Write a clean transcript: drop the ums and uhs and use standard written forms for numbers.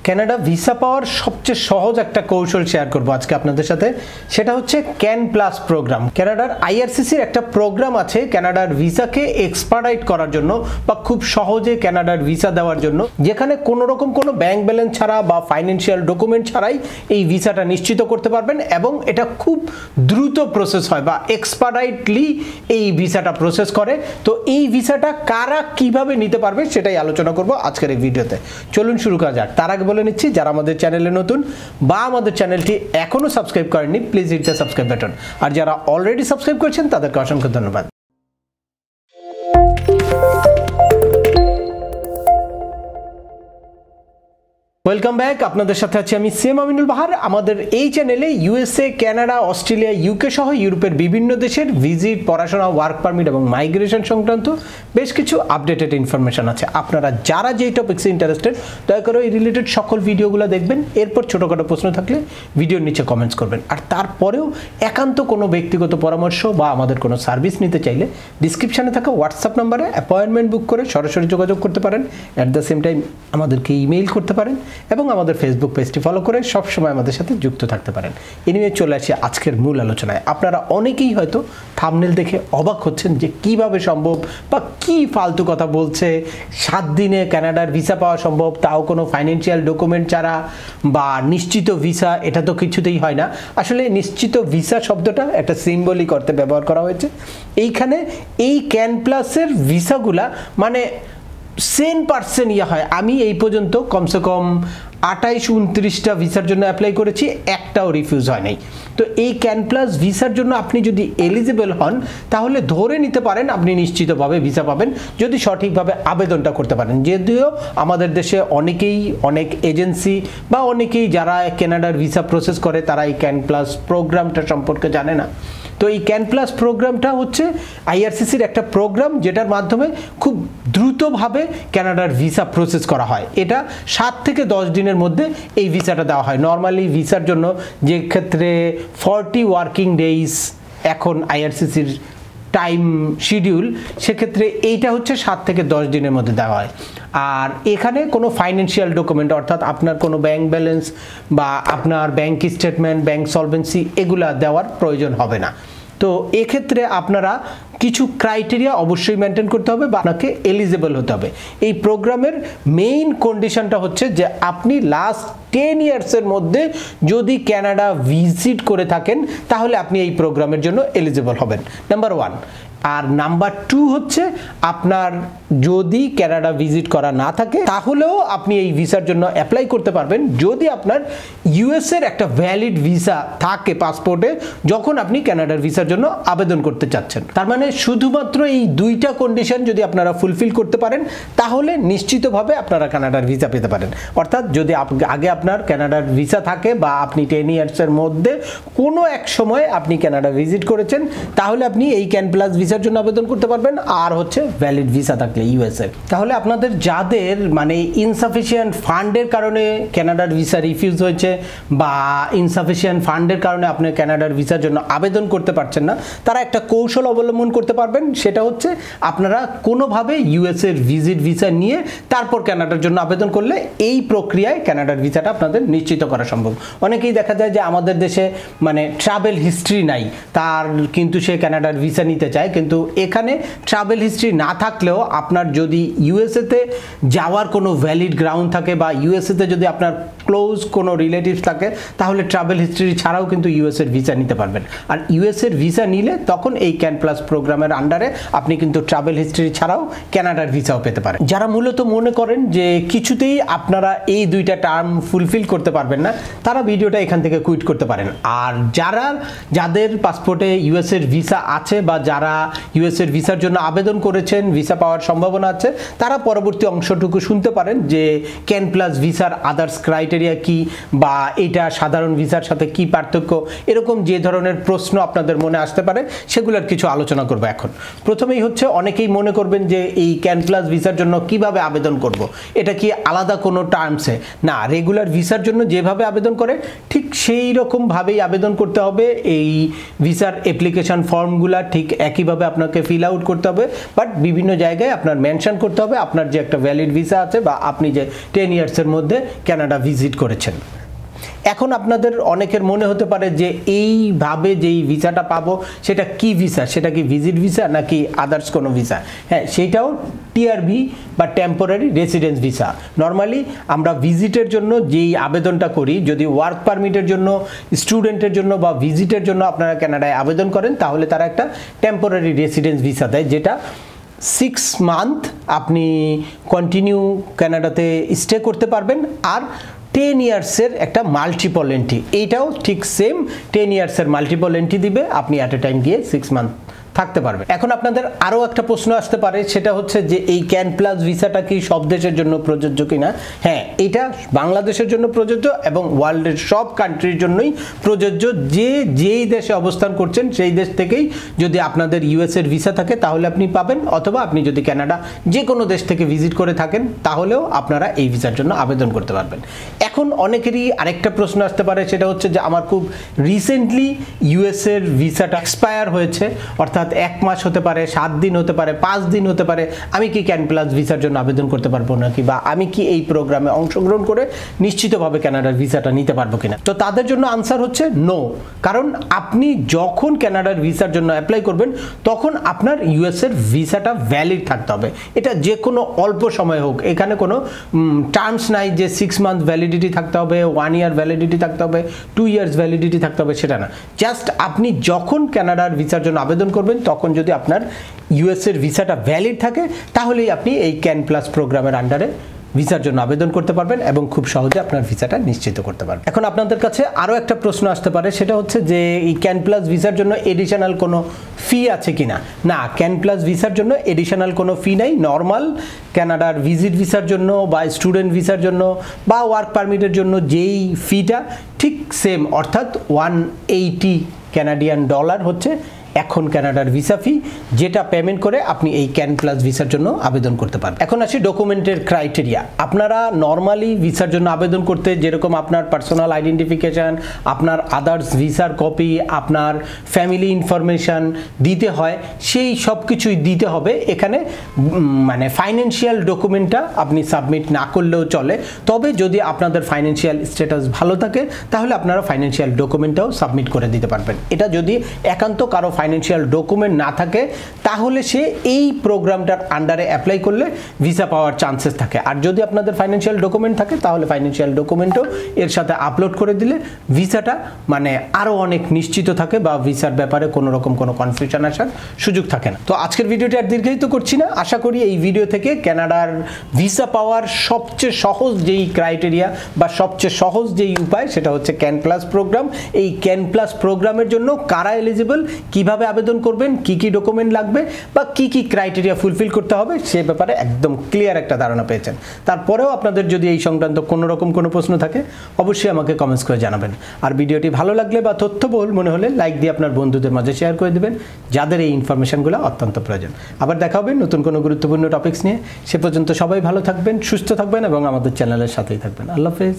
Canada visa পাওয়ার সবচেয়ে সহজ একটা কৌশল শেয়ার করব আজকে আপনাদের সাথে। সেটা হচ্ছে ক্যান প্লাস প্রোগ্রাম। কানাডার আইআরসিসির একটা প্রোগ্রাম আছে কানাডার ভিসাকে এক্সপার্টাইট করার জন্য বা খুব সহজে কানাডার ভিসা দেওয়ার জন্য, যেখানে কোনো রকম কোনো ব্যাংক ব্যালেন্স ছাড়া বা ফাইন্যান্সিয়াল ডকুমেন্ট ছাড়াই এই ভিসাটা নিশ্চিত করতে পারবেন এবং এটা খুব দ্রুত প্রসেস হয় বা এক্সপার্টাইটলি এই ভিসাটা প্রসেস করে। তো এই ভিসাটা কারা কিভাবে নিতে পারবে সেটাই আলোচনা করব আজকের এই ভিডিওতে। চলুন শুরু করা যাক। তার আগে বলে নিচ্ছি, যারা আমাদের চ্যানেলে নতুন বা আমাদের চ্যানেলটি এখনো সাবস্ক্রাইব করেননি, please hit the subscribe button. আর যারা অলরেডি সাবস্ক্রাইব করেছেন তাদেরকে অসংখ্য ধন্যবাদ। Welcome back. আপনাদের সাথে আছি আমি সেম আমিনুল বাহার। আমাদের এই চ্যানেলে ইউএসএ, কানাডা, অস্ট্রেলিয়া, ইউকে সহ ইউরোপের বিভিন্ন দেশের ভিজিট, পড়াশোনা, ওয়ার্ক পারমিট এবং মাইগ্রেশন সংক্রান্ত বেশ কিছু আপডেটেড ইনফরমেশন আছে। আপনারা যারা যেই টপিক্সে ইন্টারেস্টেড দয়া করে এই রিলেটেড সকল ভিডিওগুলো দেখবেন। এরপর ছোটোখাটো প্রশ্ন থাকলে ভিডিওর নিচে কমেন্টস করবেন। আর তারপরেও একান্ত কোনো ব্যক্তিগত পরামর্শ বা আমাদের কোনো সার্ভিস নিতে চাইলে ডিসক্রিপশানে থাকা হোয়াটসঅ্যাপ নাম্বারে অ্যাপয়েন্টমেন্ট বুক করে সরাসরি যোগাযোগ করতে পারেন। অ্যাট দ্য সেম টাইম আমাদেরকে ইমেইল করতে পারেন এবং আমাদের ফেসবুক পেজটি ফলো করে সবসময় আমাদের সাথে যুক্ত থাকতে পারেন। এ নিয়ে চলে আসি আজকের মূল আলোচনায়। আপনারা অনেকেই হয়তো থাম্বনেল দেখে অবাক হচ্ছেন যে কিভাবে সম্ভব বা কি ফালতু কথা বলছে, 7 দিনে কানাডার ভিসা পাওয়া সম্ভব, তাও কোনো ফাইন্যান্সিয়াল ডকুমেন্ট ছাড়া বা নিশ্চিত ভিসা। এটা তো কিছুতেই হয় না। আসলে নিশ্চিত ভিসা শব্দটা একটা সিম্বলিক অর্থে ব্যবহার করা হয়েছে। এইখানে এই ক্যান প্লাসের ভিসাগুলা মানে 100% ইয়ে হয়। আমি এই পর্যন্ত কমসে কম 28-29টা ভিসার জন্য অ্যাপ্লাই করেছি, একটাও রিফিউজ হয় নাই। তো এই ক্যান প্লাস ভিসার জন্য আপনি যদি এলিজিবল হন তাহলে ধরে নিতে পারেন আপনি নিশ্চিতভাবে ভিসা পাবেন যদি সঠিকভাবে আবেদনটা করতে পারেন। যদিও আমাদের দেশে অনেক এজেন্সি বা অনেকেই যারা কানাডার ভিসা প্রসেস করে তারা এই ক্যান প্লাস প্রোগ্রামটা সম্পর্কে জানে না। তো এই ক্যান প্লাস প্রোগ্রামটা হচ্ছে আইআরসিসির একটা প্রোগ্রাম যেটার মাধ্যমে খুব দ্রুতভাবে কানাডার ভিসা প্রসেস করা হয়। এটা 7 থেকে 10 দিনের মধ্যে এই ভিসাটা দেওয়া হয়। নর্মালি ভিসার জন্য যে ক্ষেত্রে 40 ওয়ার্কিং ডেইজ এখন আইআরসিসির টাইম শিডিউল, সেক্ষেত্রে এইটা হচ্ছে 7 থেকে 10 দিনের মধ্যে দেওয়া হয়। আর এখানে কোনো ফাইন্যান্সিয়াল ডকুমেন্ট অর্থাৎ আপনার কোনো ব্যাংক ব্যালেন্স বা আপনার ব্যাংক স্টেটমেন্ট, ব্যাংক সলভেন্সি এগুলা দেওয়ার প্রয়োজন হবে না। তো এক্ষেত্রে আপনারা কিছু ক্রাইটেরিয়া অবশ্যই মেনটেন করতে হবে বা আপনাকে এলিজিবল হতে হবে। এই প্রোগ্রামের মেইন কন্ডিশনটা হচ্ছে যে আপনি লাস্ট 10 ইয়ার্সের মধ্যে যদি কানাডা ভিজিট করে থাকেন তাহলে আপনি এই প্রোগ্রামের জন্য এলিজিবল হবেন, নাম্বার 1। আর নাম্বার 2 হচ্ছে আপনার যদি কানাডা ভিজিট করা না থাকে তাহলেও আপনি এই ভিসার জন্য অ্যাপ্লাই করতে পারবেন যদি আপনার ইউএসএর একটা ভ্যালিড ভিসা থাকে পাসপোর্টে যখন আপনি কানাডার ভিসার জন্য আবেদন করতে চাচ্ছেন। তার মানে শুধুমাত্র এই 2টা কন্ডিশন যদি আপনারা ফুলফিল করতে পারেন তাহলে নিশ্চিতভাবে আপনারা কানাডার ভিসা পেতে পারেন। অর্থাৎ যদি আগে আপনার কানাডার ভিসা থাকে বা আপনি 10 ইয়ার্সের মধ্যে কোনো এক সময় আপনি কানাডা ভিজিট করেছেন তাহলে আপনি এই ক্যান প্লাস ভিসার জন্য আবেদন করতে পারবেন। আর হচ্ছে ভ্যালিড ভিসা থাকলে ইউএসএ। তাহলে আপনাদের যাদের মানে ইনসাফিসিয়েন্ট ফান্ডের কারণে কানাডার ভিসা রিফিউজ হয়েছে বা ইনসাফিসিয়েন্ট ফান্ডের কারণে আপনি কানাডার ভিসার জন্য আবেদন করতে পারছেন না, তারা একটা কৌশল অবলম্বন করতে পারবেন। সেটা হচ্ছে আপনারা কোনোভাবে ইউএসএর ভিজিট ভিসা নিয়ে তারপর কানাডার জন্য আবেদন করলে এই প্রক্রিয়ায় কানাডার ভিসাটা আপনাদের নিশ্চিত করা সম্ভব। অনেকেই দেখা যায় যে আমাদের দেশে মানে ট্রাভেল হিস্ট্রি নাই, তার কিন্তু সে কানাডার ভিসা নিতে চায়, কিন্তু এখানে ট্রাভেল হিস্ট্রি না থাকলেও আপনার যদি ইউএসএতে যাওয়ার কোনো ভ্যালিড গ্রাউন্ড থাকে বা ইউএসএতে যদি আপনার ক্লোজ কোনো রিলেটিভস থাকে তাহলে ট্রাভেল হিস্ট্রি ছাড়াও কিন্তু ইউএসএর ভিসা নিতে পারবেন। আর ইউএসএর ভিসা নিলে তখন এই ক্যান প্লাস প্রোগ্রামের আন্ডারে আপনি কিন্তু ট্রাভেল হিস্ট্রি ছাড়াও কানাডার ভিসাও পেতে পারেন। যারা মূলত মনে করেন যে কিছুতেই আপনারা এই 2টা টার্ম ফুলফিল করতে পারবেন না তারা ভিডিওটা এখান থেকে কুইট করতে পারেন। আর যাদের পাসপোর্টে ইউএসএর ভিসা আছে বা যারা ইউএসএর ভিসার জন্য আবেদন করেছেন, ভিসা পাওয়ার সম্ভাবনা আছে, তারা পরবর্তী অংশটুকু শুনতে পারেন যে ক্যান প্লাস ভিসার আদার্স ক্রাইটেরিয়া কি বা এটা সাধারণ ভিসার সাথে কি পার্থক্য, এরকম যে ধরনের প্রশ্ন আপনাদের মনে আসতে পারে সেগুলোর কিছু আলোচনা করব এখন। প্রথমেই হচ্ছে অনেকেই মনে করবেন যে এই ক্যান প্লাস ভিসার জন্য কিভাবে আবেদন করব, এটা কি আলাদা কোনো টার্মসে? না, রেগুলার ভিসার জন্য যেভাবে আবেদন করে ঠিক সেই রকমভাবেই আবেদন করতে হবে। এই ভিসার অ্যাপ্লিকেশন ফর্মগুলা ঠিক একইভাবে আপনাকে ফিল আউট করতে হবে, বাট বিভিন্ন জায়গায় আপনার মেনশন করতে হবে আপনার যে একটা ভ্যালিড ভিসা আছে বা আপনি যে 10 ইয়ার্সের মধ্যে কানাডা ভিজিট করেছেন। এখন আপনাদের অনেকের মনে হতে পারে যে এইভাবে যেই ভিসাটা পাবো সেটা কি ভিসা, সেটা কি ভিজিট ভিসা নাকি আদার্স কোনো ভিসা? হ্যাঁ, সেইটাও টিআরভি বা টেম্পোরারি রেসিডেন্স ভিসা। নর্মালি আমরা ভিজিটের জন্য যেই আবেদনটা করি, যদি ওয়ার্ক পারমিটের জন্য, স্টুডেন্টের জন্য বা ভিজিটের জন্য আপনারা কানাডায় আবেদন করেন, তাহলে তারা একটা টেম্পোরারি রেসিডেন্স ভিসা দেয়, যেটা 6 মান্থ আপনি কন্টিনিউ কানাডাতে স্টে করতে পারবেন। আর 10 ইয়ার্সের একটা মাল্টিপল এন্ট্রি, এইটাও ঠিক সেম 10 ইয়ার্সের মাল্টিপল এন্ট্রি দিবে, আপনি অ্যাট এ টাইম গিয়ে 6 মান্থ থাকতে পারবে। এখন আপনাদের আরও একটা প্রশ্ন আসতে পারে, সেটা হচ্ছে যে এই ক্যান প্লাস ভিসাটা কি সব দেশের জন্য প্রযোজ্য কিনা? হ্যাঁ, এটা বাংলাদেশের জন্য প্রযোজ্য এবং ওয়ার্ল্ডের সব কান্ট্রির জন্যই প্রযোজ্য। যেই দেশে অবস্থান করছেন সেই দেশ থেকেই যদি আপনাদের ইউএসের ভিসা থাকে তাহলে আপনি পাবেন, অথবা আপনি যদি কানাডা যে কোনো দেশ থেকে ভিজিট করে থাকেন তাহলেও আপনারা এই ভিসার জন্য আবেদন করতে পারবেন। এখন অনেকেরই আরেকটা প্রশ্ন আসতে পারে, সেটা হচ্ছে যে আমার খুব রিসেন্টলি ইউএসের ভিসাটা এক্সপায়ার হয়েছে, অর্থাৎ 1 মাস হতে পারে, 7 দিন হতে পারে, 5 দিন হতে পারে, আমি কি ক্যান প্লাস ভিসার জন্য আবেদন করতে পারবো নাকি, বা আমি কি এই প্রোগ্রামে অংশগ্রহণ করে নিশ্চিতভাবে কানাডার ভিসাটা নিতে পারবো কিনা? তো তাদের জন্য আনসার হচ্ছে নো। কারণ আপনি যখন কানাডার ভিসার জন্য অ্যাপ্লাই করবেন তখন আপনার ইউএসের ভিসাটা ভ্যালিড থাকতে হবে। এটা যে কোনো অল্প সময় হোক, এখানে কোনো টার্মস নাই যে 6 মান্থ ভ্যালিডিটি থাকতে হবে, 1 ইয়ার ভ্যালিডিটি থাকতে হবে, 2 ইয়ার্স ভ্যালিডিটি থাকতে হবে, সেটা না। জাস্ট আপনি যখন কানাডার ভিসার জন্য আবেদন করবেন তখন যদি আপনার ইউএসের ভিসাটা ভ্যালিড থাকে তাহলেই আপনি এই ক্যান প্লাস প্রোগ্রামের আন্ডারে ভিসার জন্য আবেদন করতে পারবেন এবং খুব সহজে আপনার ভিসাটা নিশ্চিত করতে পারবেন। এখন আপনাদের কাছে আরও একটা প্রশ্ন আসতে পারে, সেটা হচ্ছে যে এই ক্যান প্লাস ভিসার জন্য এডিশনাল কোনো ফি আছে কিনা? না, ক্যান প্লাস ভিসার জন্য এডিশনাল কোনো ফি নাই। নর্মাল কানাডার ভিজিট ভিসার জন্য বা স্টুডেন্ট ভিসার জন্য বা ওয়ার্ক পারমিটের জন্য যেই ফিটা ঠিক সেম, অর্থাৎ 180 কানাডিয়ান ডলার হচ্ছে এখন কানাডার ভিসা ফি, যেটা পেমেন্ট করে আপনি এই ক্যান প্লাস ভিসার জন্য আবেদন করতে পারবেন। এখন আসি ডকুমেন্টের ক্রাইটেরিয়া। আপনারা নর্মালি ভিসার জন্য আবেদন করতে যেরকম আপনার পার্সোনাল আইডেন্টিফিকেশান, আপনার আদার্স ভিসার কপি, আপনার ফ্যামিলি ইনফরমেশান দিতে হয়, সেই সব কিছুই দিতে হবে। এখানে মানে ফাইন্যান্সিয়াল ডকুমেন্টটা আপনি সাবমিট না করলেও চলে, তবে যদি আপনাদের ফাইন্যান্সিয়াল স্ট্যাটাস ভালো থাকে তাহলে আপনারা ফাইন্যান্সিয়াল ডকুমেন্টটাও সাবমিট করে দিতে পারবেন। এটা যদি একান্ত কারো ফাইন্যান্সিয়াল ডকুমেন্ট না থাকে তাহলে সে এই প্রোগ্রামটার আন্ডারে অ্যাপ্লাই করলে ভিসা পাওয়ার চান্সেস থাকে। আর যদি আপনাদের ফাইন্যান্সিয়াল ডকুমেন্ট থাকে তাহলে ফাইন্যান্সিয়াল ডকুমেন্টও এর সাথে আপলোড করে দিলে ভিসাটা মানে আরও অনেক নিশ্চিত থাকে বা ভিসার ব্যাপারে কোনো রকম কোনো কনফিউশন আসার সুযোগ থাকে না। তো আজকের ভিডিওটি আর দীর্ঘায়িত করছি না। আশা করি এই ভিডিও থেকে কানাডার ভিসা পাওয়ার সবচেয়ে সহজ যেই ক্রাইটেরিয়া বা সবচেয়ে সহজ যেই উপায় সেটা হচ্ছে ক্যান প্লাস প্রোগ্রাম। এই ক্যান প্লাস প্রোগ্রামের জন্য কারা এলিজিবল, কিভাবে আবেদন করবেন, কি কি ডকুমেন্ট লাগবে বা কি কি ক্রাইটেরিয়া ফুলফিল করতে হবে সে ব্যাপারে একদম ক্লিয়ার একটা ধারণা পেয়েছেন। তারপরেও আপনাদের যদি এই সংক্রান্ত কোনো রকম কোনো প্রশ্ন থাকে অবশ্যই আমাকে কমেন্টস করে জানাবেন। আর ভিডিওটি ভালো লাগলে বা তথ্যবহুল মনে হলে লাইক দিয়ে আপনার বন্ধুদের মাঝে শেয়ার করে দেবেন যাদের এই ইনফরমেশনগুলো অত্যন্ত প্রয়োজন। আবার দেখা হবে নতুন কোনো গুরুত্বপূর্ণ টপিকস নিয়ে। সে পর্যন্ত সবাই ভালো থাকবেন, সুস্থ থাকবেন এবং আমাদের চ্যানেলের সাথেই থাকবেন। আল্লাহ হাফেজ।